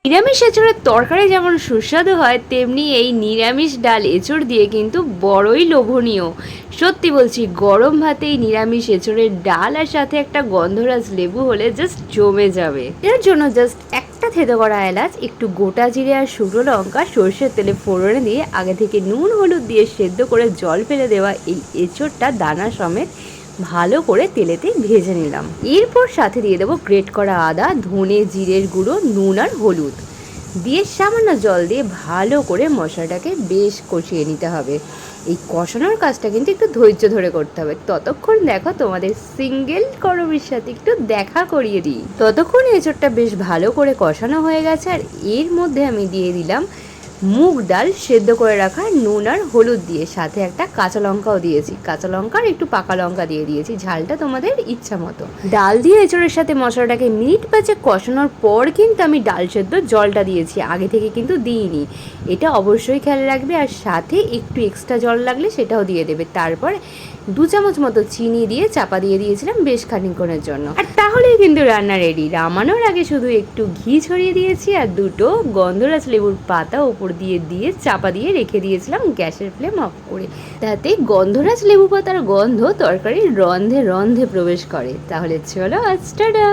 নিরামিষ এঁচোড়ের তরকারি যেমন সুস্বাদু হয়, তেমনি এই নিরামিষ ডাল এঁচোড় দিয়ে কিন্তু বড়ই লোভনীয়। সত্যি বলছি, গরম ভাতে এই নিরামিষ এঁচোড়ের ডাল আর সাথে একটা গন্ধরাজ লেবু হলে জাস্ট জমে যাবে। এর জন্য জাস্ট একটা থেতো করা এলাচ, একটু গোটা জিরে আর শুকনো লঙ্কা সর্ষের তেলে ফোড়নে দিয়ে আগে থেকে নুন হলুদ দিয়ে সেদ্ধ করে জল ফেলে দেওয়া এই এঁচোড়টা দানা সমেত ভালো করে তেলেতে ভেজে নিলাম। এরপর সাথে দিয়ে দেবো গ্রেট করা আদা, ধনে জিরের গুঁড়ো, নুন আর হলুদ দিয়ে সামান্য জল দিয়ে ভালো করে মশলাটাকে বেশ কষিয়ে নিতে হবে। এই কষানোর কাজটা কিন্তু একটু ধৈর্য ধরে করতে হবে। ততক্ষণ দেখো তোমাদের সিঙ্গেল কর্মীর সাথে একটু দেখা করিয়ে দিই। ততক্ষণ এঁচোড়টা বেশ ভালো করে কষানো হয়ে গেছে, আর এর মধ্যে আমি দিয়ে দিলাম মুগ ডাল সেদ্ধ করে রাখা নুন আর হলুদ দিয়ে, সাথে একটা কাঁচা লঙ্কাও দিয়েছি। কাঁচা লঙ্কার একটু পাকা লঙ্কা দিয়ে দিয়েছি, ঝালটা তোমাদের ইচ্ছা মতো। ডাল দিয়ে এঁচোড়ের সাথে মশলাটাকে মিনিট 5 কষানোর পর কিন্তু আমি ডাল সেদ্ধ জলটা দিয়েছি, আগে থেকে কিন্তু দিইনি। এটা অবশ্যই খেয়াল রাখবে। আর সাথে একটু এক্সট্রা জল লাগলে সেটাও দিয়ে দেবে। তারপর 2 চামচ মতো চিনি দিয়ে চাপা দিয়ে দিয়েছিলাম বেশ খানিকক্ষণের জন্য। আর তাহলেই কিন্তু রান্না রেডি। নামানোর আগে শুধু একটু ঘি ছড়িয়ে দিয়েছি আর দুটো গন্ধরাজ লেবুর পাতা ওপর দিয়ে চাপা দিয়ে রেখে দিয়েছিলাম গ্যাসের ফ্লেম অফ করে। তাতে গন্ধরাজ লেবু পাতার গন্ধ তরকারির রন্ধে রন্ধে প্রবেশ করে। তাহলে চলো আজ টাটা।